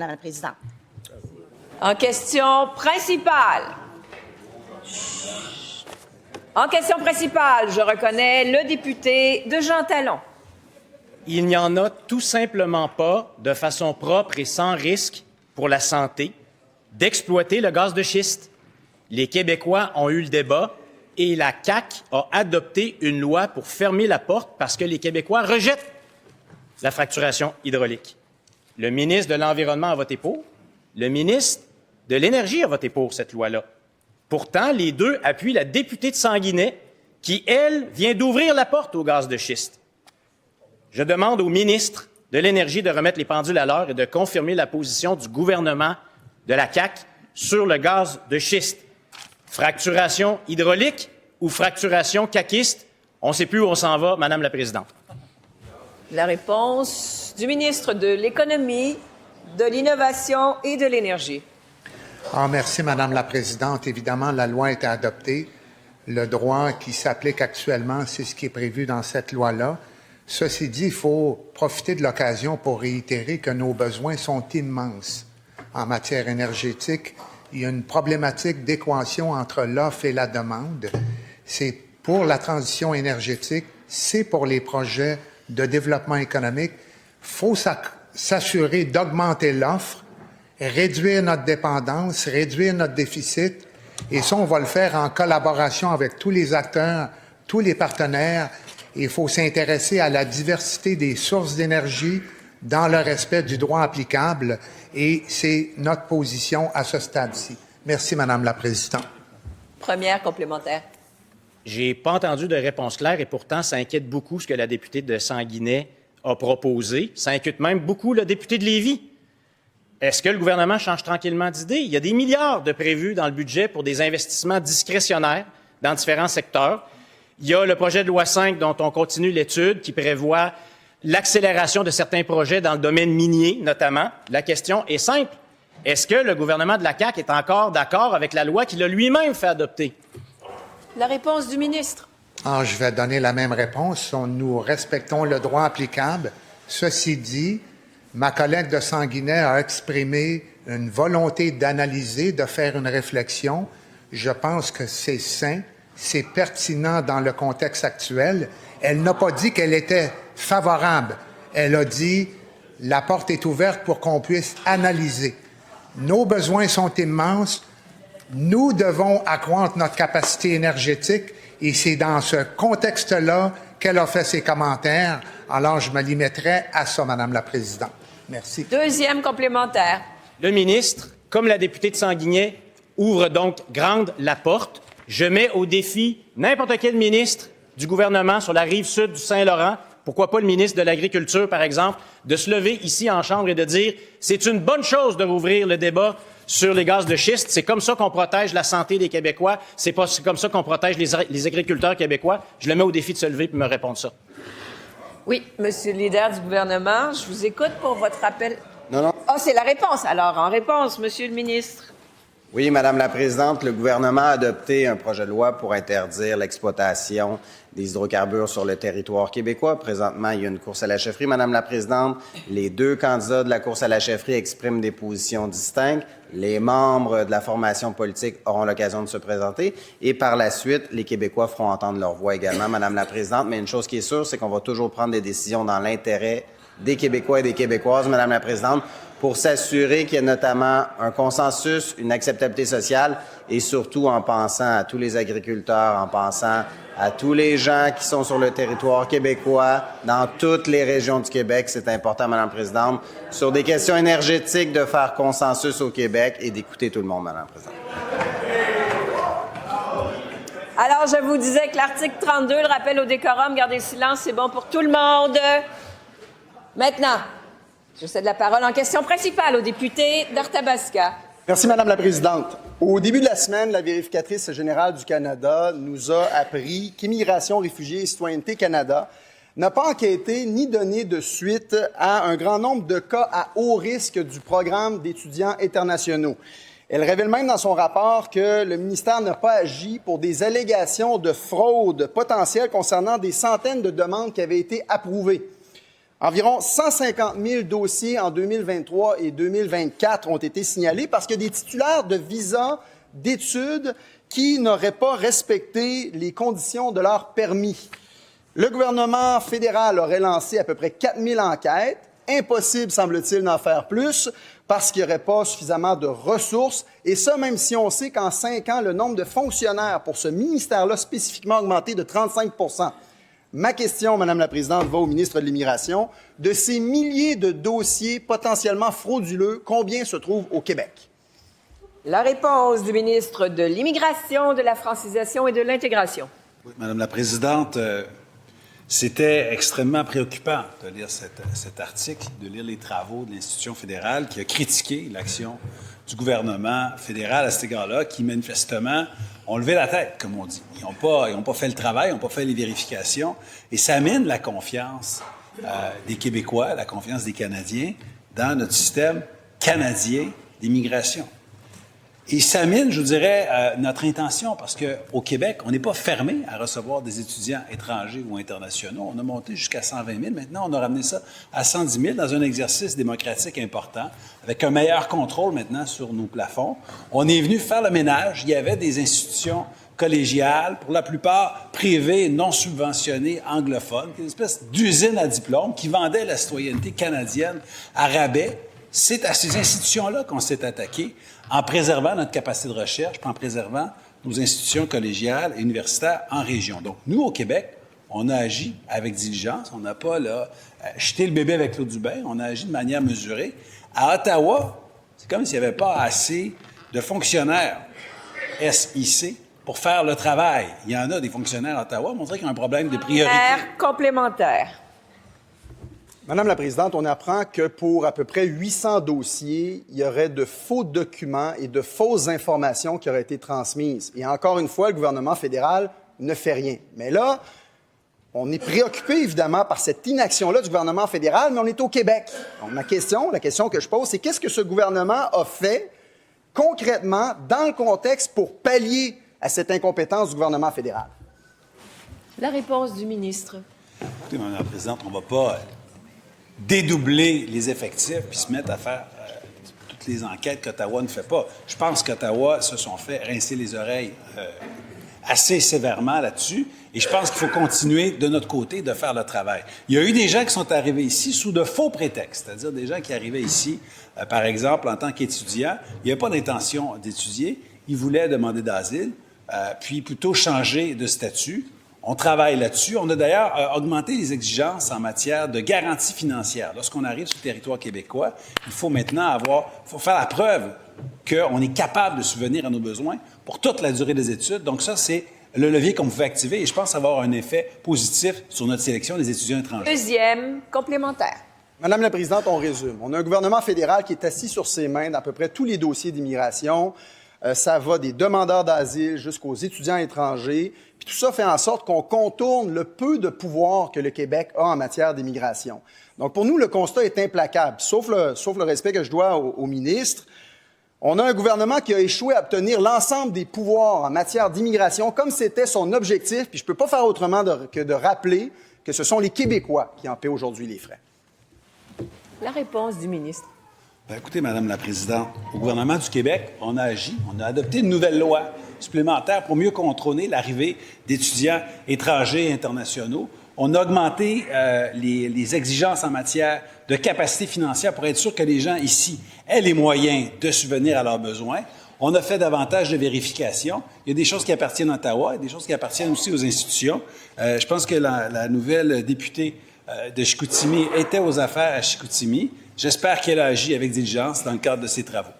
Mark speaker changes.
Speaker 1: Madame la présidente.
Speaker 2: En question principale. En question principale, je reconnais le député de Jean Talon.
Speaker 3: Il n'y en a tout simplement pas, de façon propre et sans risque pour la santé, d'exploiter le gaz de schiste. Les Québécois ont eu le débat et la CAQ a adopté une loi pour fermer la porte parce que les Québécois rejettent la fracturation hydraulique. Le ministre de l'Environnement a voté pour. Le ministre de l'Énergie a voté pour cette loi-là. Pourtant, les deux appuient la députée de Sanguinet qui, elle, vient d'ouvrir la porte au gaz de schiste. Je demande au ministre de l'Énergie de remettre les pendules à l'heure et de confirmer la position du gouvernement de la CAQ sur le gaz de schiste. Fracturation hydraulique ou fracturation caquiste? On ne sait plus où on s'en va, Madame la Présidente.
Speaker 2: La réponse du ministre de l'Économie, de l'Innovation et de l'Énergie.
Speaker 4: Merci, Madame la Présidente. Évidemment, la loi a été adoptée. Le droit qui s'applique actuellement, c'est ce qui est prévu dans cette loi-là. Ceci dit, il faut profiter de l'occasion pour réitérer que nos besoins sont immenses en matière énergétique. Il y a une problématique d'équation entre l'offre et la demande. C'est pour la transition énergétique, c'est pour les projets de développement économique. Il faut s'assurer d'augmenter l'offre, réduire notre dépendance, réduire notre déficit. Et ça, on va le faire en collaboration avec tous les acteurs, tous les partenaires. Il faut s'intéresser à la diversité des sources d'énergie dans le respect du droit applicable. Et c'est notre position à ce stade-ci. Merci, Madame la Présidente.
Speaker 2: Première complémentaire.
Speaker 3: J'ai pas entendu de réponse claire et pourtant, ça inquiète beaucoup ce que la députée de Sanguinet a proposé. Ça inquiète même beaucoup le député de Lévis. Est-ce que le gouvernement change tranquillement d'idée? Il y a des milliards de prévus dans le budget pour des investissements discrétionnaires dans différents secteurs. Il y a le projet de loi 5 dont on continue l'étude qui prévoit l'accélération de certains projets dans le domaine minier, notamment. La question est simple. Est-ce que le gouvernement de la CAQ est encore d'accord avec la loi qu'il a lui-même fait adopter?
Speaker 2: La réponse du ministre.
Speaker 4: Je vais donner la même réponse. Nous respectons le droit applicable. Ceci dit, ma collègue de Sanguinet a exprimé une volonté d'analyser, de faire une réflexion. Je pense que c'est sain, c'est pertinent dans le contexte actuel. Elle n'a pas dit qu'elle était favorable. Elle a dit la porte est ouverte pour qu'on puisse analyser. Nos besoins sont immenses. Nous devons accroître notre capacité énergétique et c'est dans ce contexte-là qu'elle a fait ses commentaires. Alors, je me limiterai à ça, Madame la Présidente. Merci.
Speaker 2: Deuxième complémentaire.
Speaker 3: Le ministre, comme la députée de Sanguinet, ouvre donc grande la porte. Je mets au défi n'importe quel ministre du gouvernement sur la rive sud du Saint-Laurent, pourquoi pas le ministre de l'Agriculture, par exemple, de se lever ici en Chambre et de dire « c'est une bonne chose de rouvrir le débat sur les gaz de schiste. C'est comme ça qu'on protège la santé des Québécois. C'est comme ça qu'on protège les agriculteurs québécois. » Je le mets au défi de se lever et me répondre ça.
Speaker 2: Oui, Monsieur le leader du gouvernement, je vous écoute pour votre appel.
Speaker 5: Non.
Speaker 2: C'est la réponse. Alors, en réponse, Monsieur le ministre.
Speaker 5: Oui, Madame la Présidente, le gouvernement a adopté un projet de loi pour interdire l'exploitation des hydrocarbures sur le territoire québécois. Présentement, il y a une course à la chefferie. Madame la Présidente, les deux candidats de la course à la chefferie expriment des positions distinctes. Les membres de la formation politique auront l'occasion de se présenter. Et par la suite, les Québécois feront entendre leur voix également, Madame la Présidente. Mais une chose qui est sûre, c'est qu'on va toujours prendre des décisions dans l'intérêt des Québécois et des Québécoises, Madame la Présidente, pour s'assurer qu'il y ait notamment un consensus, une acceptabilité sociale et surtout en pensant à tous les agriculteurs, en pensant à tous les gens qui sont sur le territoire québécois, dans toutes les régions du Québec. C'est important, Madame la Présidente, sur des questions énergétiques, de faire consensus au Québec et d'écouter tout le monde, Madame la Présidente.
Speaker 2: Alors, je vous disais que l'article 32, le rappel au décorum, gardez le silence, c'est bon pour tout le monde. Maintenant, je cède la parole en question principale au député d'Arthabasca.
Speaker 6: Merci, Madame la Présidente. Au début de la semaine, la vérificatrice générale du Canada nous a appris qu'Immigration, Réfugiés et Citoyenneté Canada n'a pas enquêté ni donné de suite à un grand nombre de cas à haut risque du programme d'étudiants internationaux. Elle révèle même dans son rapport que le ministère n'a pas agi pour des allégations de fraude potentielle concernant des centaines de demandes qui avaient été approuvées. Environ 150 000 dossiers en 2023 et 2024 ont été signalés parce que des titulaires de visas d'études qui n'auraient pas respecté les conditions de leur permis. Le gouvernement fédéral aurait lancé à peu près 4 000 enquêtes. Impossible, semble-t-il, d'en faire plus parce qu'il n'y aurait pas suffisamment de ressources. Et ça, même si on sait qu'en 5 ans, le nombre de fonctionnaires pour ce ministère-là spécifiquement a augmenté de 35 %. Ma question, Madame la Présidente, va au ministre de l'Immigration. De ces milliers de dossiers potentiellement frauduleux, combien se trouvent au Québec?
Speaker 2: La réponse du ministre de l'Immigration, de la Francisation et de l'Intégration.
Speaker 1: Oui, Madame la Présidente, c'était extrêmement préoccupant de lire cet article, de lire les travaux de l'institution fédérale qui a critiqué l'action du gouvernement fédéral à cet égard-là, qui manifestement ont levé la tête, comme on dit. Ils n'ont pas fait le travail, ils n'ont pas fait les vérifications, et ça mine la confiance des Québécois, la confiance des Canadiens dans notre système canadien d'immigration. Et ça mine, je vous dirais, notre intention, parce qu'au Québec, on n'est pas fermé à recevoir des étudiants étrangers ou internationaux. On a monté jusqu'à 120 000. Maintenant, on a ramené ça à 110 000 dans un exercice démocratique important, avec un meilleur contrôle maintenant sur nos plafonds. On est venu faire le ménage. Il y avait des institutions collégiales, pour la plupart privées, non subventionnées, anglophones, une espèce d'usine à diplôme qui vendait la citoyenneté canadienne à rabais. C'est à ces institutions-là qu'on s'est attaqué en préservant notre capacité de recherche, puis en préservant nos institutions collégiales et universitaires en région. Donc, nous, au Québec, on a agi avec diligence. On n'a pas jeté le bébé avec l'eau du bain. On a agi de manière mesurée. À Ottawa, c'est comme s'il n'y avait pas assez de fonctionnaires SIC pour faire le travail. Il y en a des fonctionnaires à Ottawa, mais on dirait qu'il y a un problème de priorité.
Speaker 2: Complémentaire.
Speaker 6: Madame la Présidente, on apprend que pour à peu près 800 dossiers, il y aurait de faux documents et de fausses informations qui auraient été transmises. Et encore une fois, le gouvernement fédéral ne fait rien. Mais là, on est préoccupé évidemment par cette inaction-là du gouvernement fédéral, mais on est au Québec. Donc, la question que je pose, c'est qu'est-ce que ce gouvernement a fait concrètement dans le contexte pour pallier à cette incompétence du gouvernement fédéral?
Speaker 2: La réponse du ministre.
Speaker 1: Écoutez, Madame la Présidente, on ne va pas dédoubler les effectifs puis se mettre à faire toutes les enquêtes qu'Ottawa ne fait pas. Je pense qu'Ottawa se sont fait rincer les oreilles assez sévèrement là-dessus et je pense qu'il faut continuer de notre côté de faire le travail. Il y a eu des gens qui sont arrivés ici sous de faux prétextes, c'est-à-dire des gens qui arrivaient ici, par exemple, en tant qu'étudiants. Il n'y avait pas d'intention d'étudier. Ils voulaient demander d'asile, puis plutôt changer de statut. On travaille là-dessus. On a d'ailleurs augmenté les exigences en matière de garantie financière. Lorsqu'on arrive sur le territoire québécois, il faut maintenant faire la preuve qu'on est capable de subvenir à nos besoins pour toute la durée des études. Donc ça, c'est le levier qu'on pouvait activer et je pense que ça va avoir un effet positif sur notre sélection des étudiants étrangers.
Speaker 2: Deuxième complémentaire.
Speaker 6: Madame la Présidente, on résume. On a un gouvernement fédéral qui est assis sur ses mains dans à peu près tous les dossiers d'immigration. Ça va des demandeurs d'asile jusqu'aux étudiants étrangers. Puis tout ça fait en sorte qu'on contourne le peu de pouvoir que le Québec a en matière d'immigration. Donc, pour nous, le constat est implacable, sauf le respect que je dois au ministre. On a un gouvernement qui a échoué à obtenir l'ensemble des pouvoirs en matière d'immigration, comme c'était son objectif. Puis je ne peux pas faire autrement que de rappeler que ce sont les Québécois qui en paient aujourd'hui les frais.
Speaker 2: La réponse du ministre.
Speaker 1: Bien, écoutez, Madame la Présidente, au gouvernement du Québec, on a agi, on a adopté une nouvelle loi supplémentaire pour mieux contrôler l'arrivée d'étudiants étrangers et internationaux. On a augmenté les exigences en matière de capacité financière pour être sûr que les gens ici aient les moyens de subvenir à leurs besoins. On a fait davantage de vérifications. Il y a des choses qui appartiennent à Ottawa, il y a des choses qui appartiennent aussi aux institutions. Je pense que la nouvelle députée de Chicoutimi était aux affaires à Chicoutimi. J'espère qu'elle a agi avec diligence dans le cadre de ses travaux.